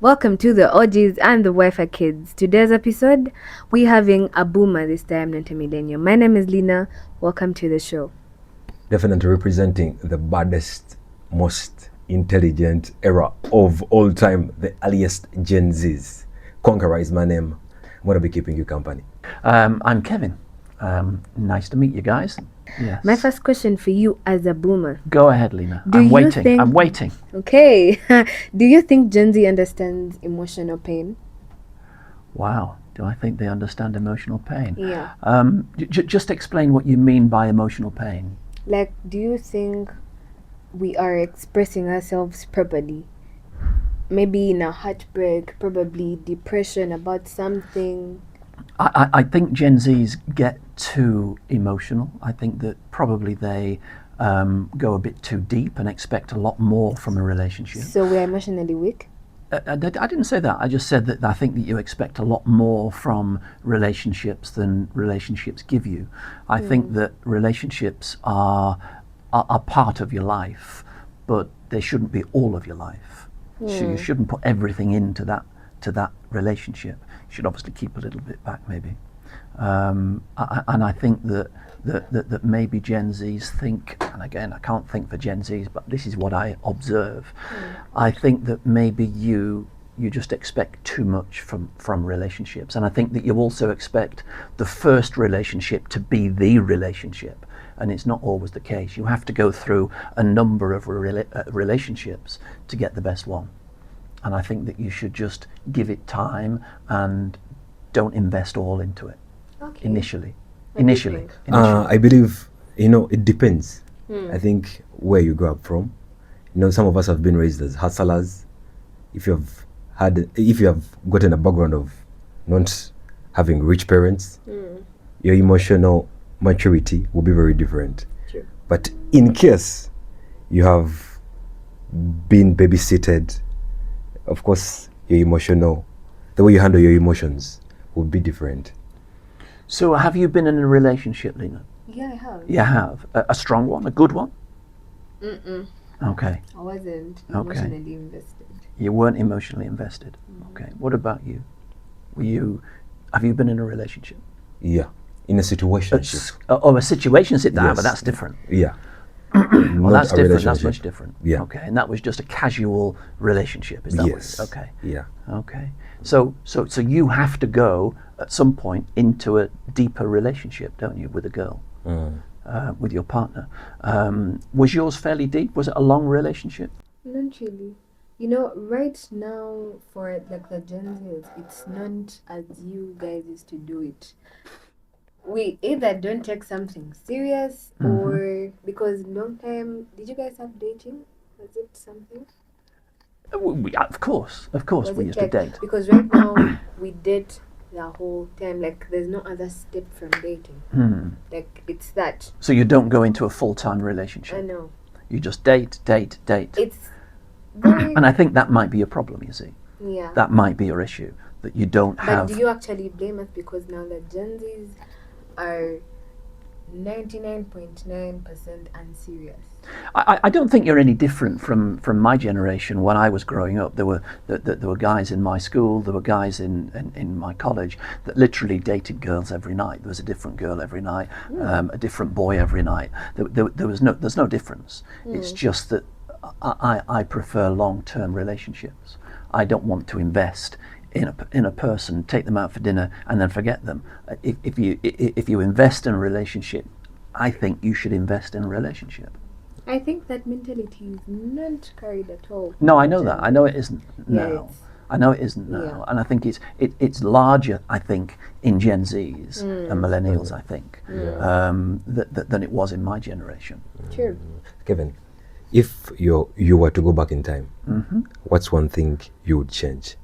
Welcome to the OGs and the Wi-Fi kids. Today's episode, we're having a boomer this time, not a millennial. My name is Lina. Welcome to the show. Definitely representing the baddest, most intelligent era of all time, the earliest Gen Zs. Conqueror is my name. I'm going to be keeping you company. I'm Kevin. Nice to meet you guys. Yes. My first question for you as a boomer. Go ahead, Lena. Do I'm you waiting. think- I'm waiting. Okay. Do you think Gen Z understands emotional pain? Wow. Do I think they understand emotional pain? Yeah. Just explain what you mean by emotional pain. Like, do you think we are expressing ourselves properly? Maybe in a heartbreak, probably depression about something. I think Gen Zs get too emotional. I think that probably they go a bit too deep and expect a lot more from a relationship. So we are emotionally weak? I didn't say that. I just said that I think that you expect a lot more from relationships than relationships give you. I think that relationships are part of your life, but they shouldn't be all of your life. So you shouldn't put everything into that relationship. You should obviously keep a little bit back, maybe. And I think that maybe Gen Zs think, and again, I can't think for Gen Zs, but this is what I observe. I think that maybe you just expect too much from relationships, and I think that you also expect the first relationship to be the relationship, and it's not always the case. You have to go through a number of relationships to get the best one, and I think that you should just give it time and don't invest all into it. Okay. Initially. I believe, it depends. I think where you grew up from. Some of us have been raised as hustlers. If you have gotten a background of not having rich parents, your emotional maturity will be very different. True. But in case you have been babysitted, of course, the way you handle your emotions will be different. So have you been in a relationship, Lena? Yeah, I have. You have. A strong one? A good one? Okay. I wasn't Okay. emotionally invested. You weren't emotionally invested. Okay. What about you? Have you been in a relationship? Yeah, in a situation. A situationship, but Yes. that's different. Yeah. Well, that's a different. That's relationship. much different. Yeah. Okay. And that was just a casual relationship. Is that Yes. okay. Yeah. Okay. So you have to go at some point into a deeper relationship, don't you, with a girl, with your partner? Was yours fairly deep? Was it a long relationship? Not really. Right now for like the Gen Zs, it's not as you guys used to do it. We either don't take something serious or because long time. Did you guys have dating? Was it something? Of course, Was we it used like, to date. because right now we date the whole time. Like there's no other step from dating. Like it's that. So you don't go into a full-time I relationship. know. You just date. It's very And I think that might be a problem, you see. yeah. That might be your issue, that you don't But have... do you actually blame us because now the Gen Zs are 99.9% unserious? I don't think you're any different from my generation. When I was growing up, there were guys in my school, there were guys in my college that literally dated girls every night. There was a different girl every night, a different boy every night. There's no difference. It's just that I prefer long-term relationships. I don't want to invest in a person, take them out for dinner, and then forget them. If you invest in a relationship, I think you should invest in a relationship. I think that mentality is not carried at all. No, I know that. I know it isn't Yeah, now. it's- I know it isn't now, Yeah. and I think it's larger. I think in Gen Zs and millennials. I think than it was in my generation. True. Kevin, if you were to go back in time, what's one thing you would change?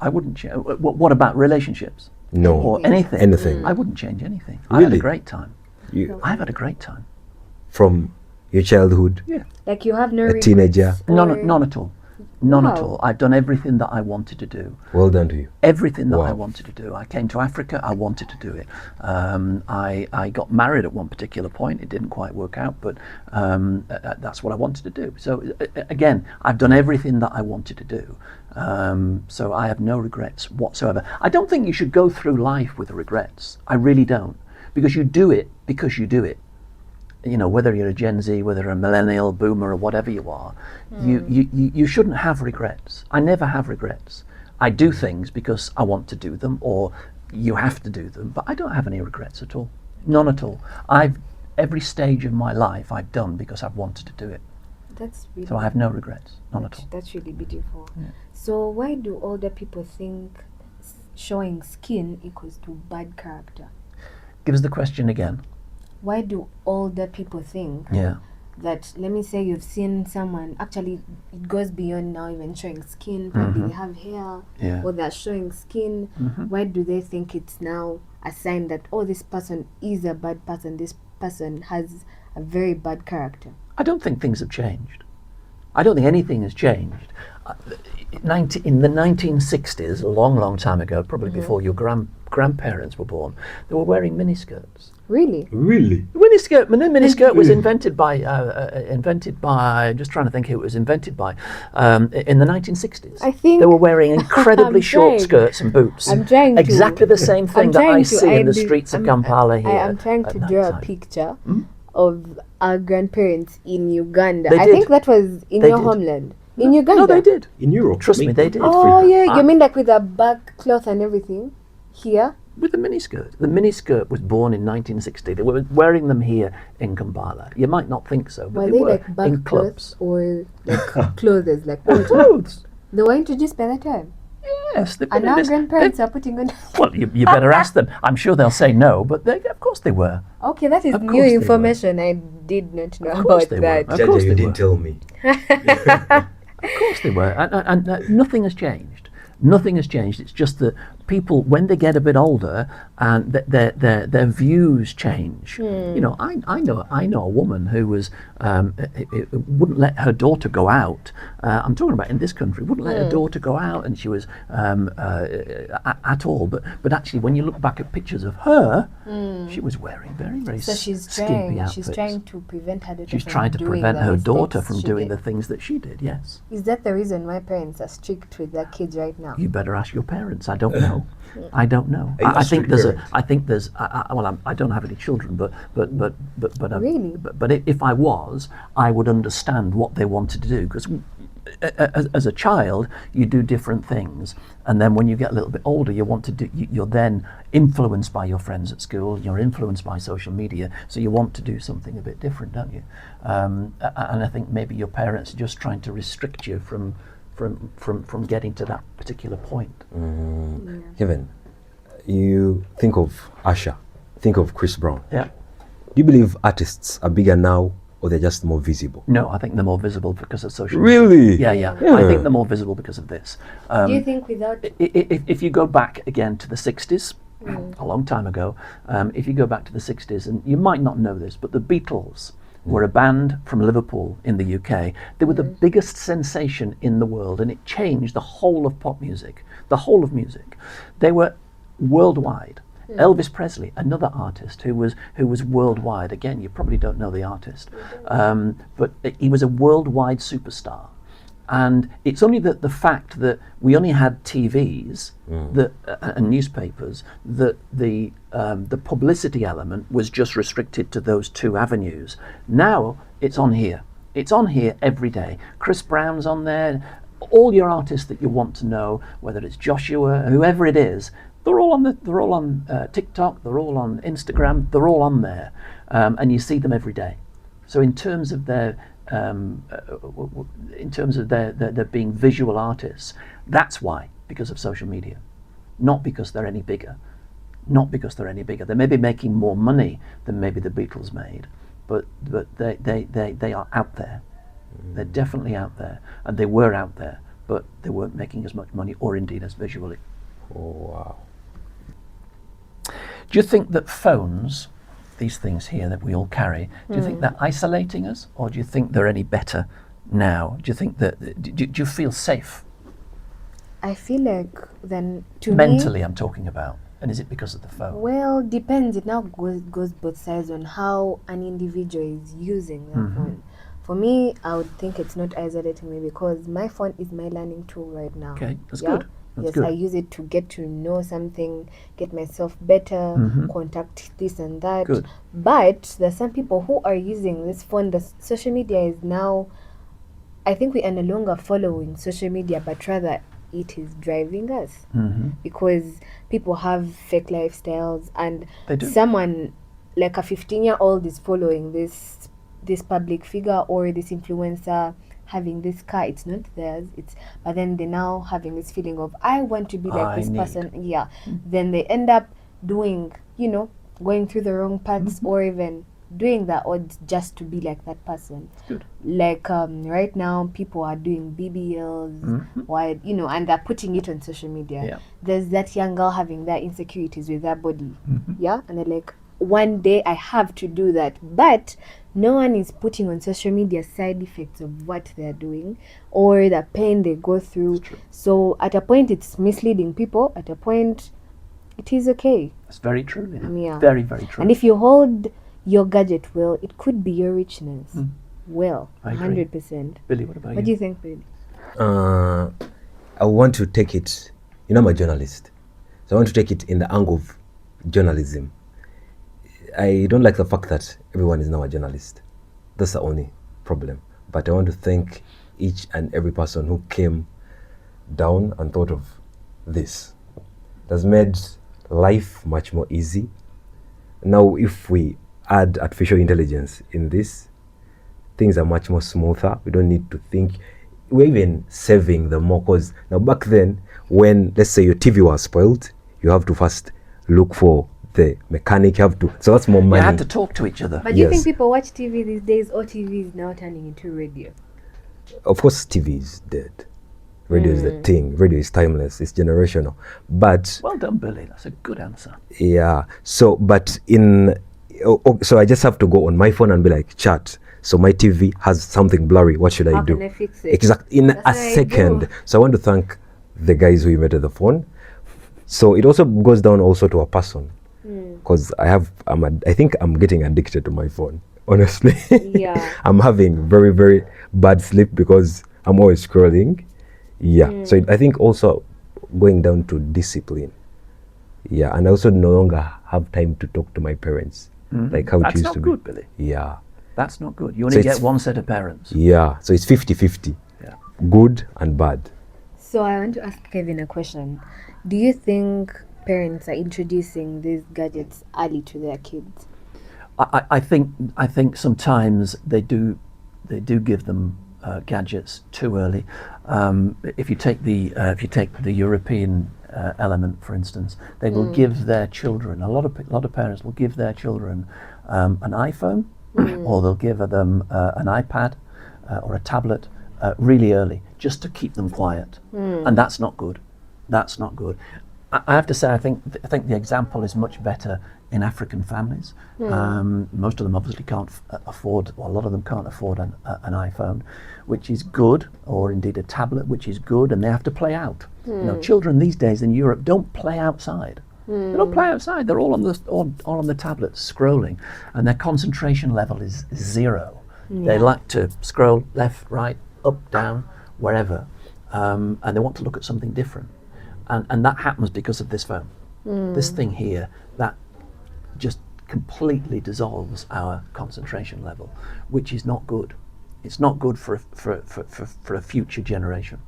I wouldn't change. What about relationships? No. Or anything? Anything. I wouldn't change anything. I had a Really? great time. I've had a great time. From your childhood, Yeah. Like you have no A regrets teenager. None at all. None at Wow. all. I've done everything that I wanted to do. well done to you. Everything that I Wow. wanted to do. I came to Africa, I wanted to do it. I got married at one particular point. It didn't quite work out, but that's what I wanted to do. So again, I've done everything that I wanted to do. So I have no regrets whatsoever. I don't think you should go through life with regrets. I really don't, because you do it because you do it. You know, whether you're a Gen Z, whether you're a millennial, boomer, or whatever you are, you shouldn't have regrets. I never have regrets. I do things because I want to do them, or you have to do them, but I don't have any regrets at all. None at all. Every stage of my life I've done because I've wanted to do it. That's really. So I have no regrets, none at all. That's really beautiful. Yeah. So why do older people think showing skin equals to bad character? Give us the question again. Why do older people think Yeah. that, let me say you've seen someone, actually it goes beyond now even showing skin, probably they have hair, Yeah. or they're showing skin. Why do they think it's now a sign that, oh, this person is a bad person, this person has a very bad character? I don't think things have changed. I don't think anything has changed. In the 1960s, a long, long time ago, probably before your grandparents were born, they were wearing miniskirts. Really? Really? Miniskirt was invented by, just trying to think who it was invented by, in the 1960s. I think they were wearing incredibly I'm short trying. skirts and boots. I'm trying to- exactly the same thing I'm that I trying to see in the ID streets of I'm- Kampala here. I am trying at to draw a nighttime. picture of our grandparents in Uganda. They I did. think that was in They your did. homeland. In Uganda? No, they did. In Europe? Trust me, they did. Oh, yeah. Ah. You mean like with a back cloth and everything? Here? With the miniskirt. The miniskirt was born in 1960. They were wearing them here in Kampala. You might not think so, but Were they they were like in back clubs. clothes or like clothes? Like Clothes. they were introduced by that time. Yes. They've And been in our this- grandparents are putting on. Well, you better ask them. I'm sure they'll say no, but of course they were. Okay, that is Of new course they were. information. I did not know Of course about they were. that. Of Jaja, course you they didn't were. tell me. Of course they were, and nothing has changed. Nothing has changed. It's just that people, when they get a bit older, and their views change. You know, I know a woman who was wouldn't let her daughter go out. I'm talking about in this country, wouldn't let her daughter go out, and she was at all. But actually, when you look back at pictures of her, she was wearing very, very So she's skimpy trying. outfits. She's trying to prevent her daughter. She's from trying to doing prevent the her daughter mistakes from she doing did. the things that she did. Yes. Is that the reason why parents are strict with their kids right now? You better ask your parents. I don't know. I don't know. Are you a I think strict there's a. parent? I think there's. Well, I don't have any children, but Really? But if I was, I would understand what they wanted to do, because as a child you do different things, and then when you get a little bit older, you want to do. You're then influenced by your friends at school. You're influenced by social media, so you want to do something a bit different, don't you? And I think maybe your parents are just trying to restrict you from getting to that particular point. Kevin, you think of Usher, think of Chris Brown. Yeah. Do you believe artists are bigger now, or they're just more visible? No, I think they're more visible because of social media. Really? Yeah. I think they're more visible because of this. Do you think without If you go back again to the 60s, a long time ago, if you go back to the 60s, and you might not know this, but the Beatles were a band from Liverpool in the UK. They were the biggest sensation in the world, and it changed the whole of pop music, the whole of music. They were worldwide. Elvis Presley, another artist who was worldwide. Again, you probably don't know the artist, but he was a worldwide superstar. And it's only that the fact that we only had TVs and newspapers, that the publicity element was just restricted to those two avenues. Now it's on here. It's on here every day. Chris Brown's on there. All your artists that you want to know, whether it's Joshua, whoever it is, they're all on TikTok. They're all on Instagram. They're all on there, and you see them every day. So in terms of their being visual artists, that's why, because of social media, not because they're any bigger. Not because they're any bigger. They may be making more money than maybe the Beatles made, but they are out there. They're definitely out there, and they were out there, but they weren't making as much money, or indeed as visually. Oh, wow. Do you think that phones, these things here that we all carry, do you think they're isolating us, or do you think they're any better now? Do you think that, do you feel safe? I feel like then to Mentally, me, I'm talking about. And is it because of the phone? well, depends. It now goes both sides on how an individual is using their phone. For me, I would think it's not isolating me because my phone is my learning tool right now. Okay, that's Yeah? good. That's Yes, good. I use it to get to know something, get myself better, Mhm. contact this and that. Good. But there's some people who are using this phone. The social media is now, I think we are no longer following social media, but rather it is driving us Hmm. because people have fake lifestyles, and They do. someone like a 15-year-old is following this public figure or this influencer having this car. It's not theirs, it's, but then they now having this feeling of, I want to be like I this need. person. Yeah. Then they end up doing, going through the wrong paths, or even doing the odds just to be like that person. Good. Like right now people are doing BBLs, why, and they're putting it on social media. Yeah. There's that young girl having their insecurities with their body. Yeah, and they're like, one day I have to do that, but no one is putting on social media side effects of what they're doing or the pain they go through. It's true. So at a point it's misleading people, at a point it is okay. That's very true, Lily. Yeah. Very, very true. And if you hold your gadget well, it could be your richness. Well, I agree. 100%. Billy, what about What do you? you think, Billy? I want to take it, I'm a journalist, so I want to take it in the angle of journalism. I don't like the fact that everyone is now a journalist. That's the only problem. But I want to thank each and every person who came down and thought of this. It has made life much more easy. Now, if we add artificial intelligence in this, things are much more smoother. We don't need to think. We're even saving them more, because now back then, when let's say your TV was spoiled, you have to first look for the mechanic. You have to, so that's more You money. had to talk to each other. But do you think Yes. people watch TV these days, or TV is now turning into radio? Of course, TV is dead. Radio is the thing. Radio is timeless. It's generational. But Well done, Billy. That's a good answer. yeah, so but so I just have to go on my phone and be like, chat. So my TV has something blurry. What should I How do? can I fix it? Exactly, in That's a what I second. do. So I want to thank the guys who invented the phone. So it also goes down also to a person, because I think I'm getting addicted to my phone. Honestly, Yeah. I'm having very, very bad sleep because I'm always scrolling. Yeah. So I think also going down to discipline. Yeah, and I also no longer have time to talk to my parents like how it That's used not to good, be. Billy. Yeah. That's not good. You So only it's- get one set of parents. Yeah. So it's 50-50. Yeah. Good and bad. So I want to ask Kevin a question. Do you think parents are introducing these gadgets early to their kids? I think sometimes they do give them gadgets too early. If you take the European element, for instance, they will give their children, a lot of parents will give their children an iPhone, or they'll give them an iPad or a tablet really early, just to keep them quiet, and that's not good. That's not good. I have to say, I think the example is much better in African families. Most of them obviously can't afford, or a lot of them can't afford an iPhone, which is good, or indeed a tablet, which is good, and they have to play out. Children these days in Europe don't play outside. They don't play outside. They're all on the tablets scrolling, and their concentration level is zero. They like to scroll left, right, up, down, wherever, and they want to look at something different. And that happens because of this phone. This thing here that just completely dissolves our concentration level, which is not good. It's not good for a future generation.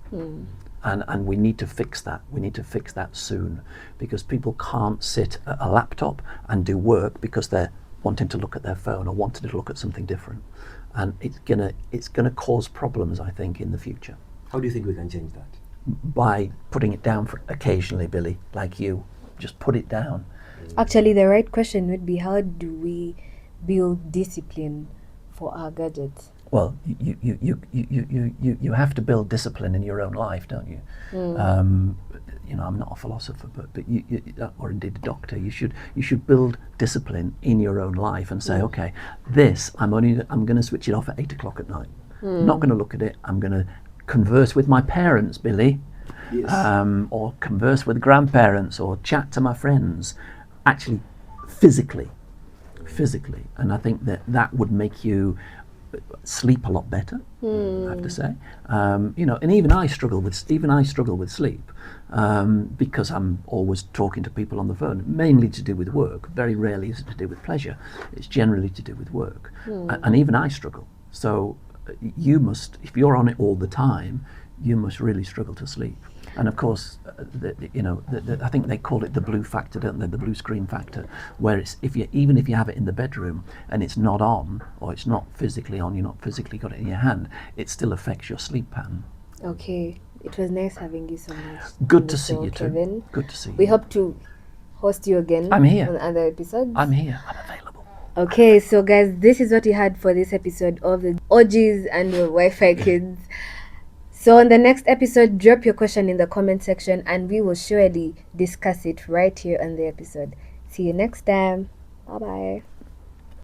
And we need to fix that. We need to fix that soon, because people can't sit at a laptop and do work because they're wanting to look at their phone or wanting to look at something different. And it's gonna cause problems, I think, in the future. How do you think we can change that? By putting it down for occasionally, Billy, like you. Just put it down. Actually, the right question would be, how do we build discipline for our gadgets? Well, you have to build discipline in your own life, don't you? I'm not a philosopher, but you, or indeed a doctor. You should build discipline in your own life and say, okay, I'm going to switch it off at 8 o'clock at night. I'm not going to look at it. I'm going to converse with my parents, Billy, or converse with grandparents, or chat to my friends, actually physically. And I think that would make you sleep a lot better. I have to say, and even I struggle with sleep because I'm always talking to people on the phone, mainly to do with work. Very rarely is it to do with pleasure. It's generally to do with work, and even I struggle. So you must, if you're on it all the time, you must really struggle to sleep. And of course, I think they call it the blue factor, don't they? The blue screen factor, where it's even if you have it in the bedroom and it's not on, or it's not physically on, you're not physically got it in your hand, it still affects your sleep pattern. Okay, it was nice having you so much. Good to see you Kevin. too. Good to see you. We hope to host you again. I'm here. On other episodes. I'm here. I'm available. Okay, so guys, this is what we had for this episode of the OGs and the Wi-Fi kids. So on the next episode, drop your question in the comment section and we will surely discuss it right here on the episode. See you next time. Bye-bye.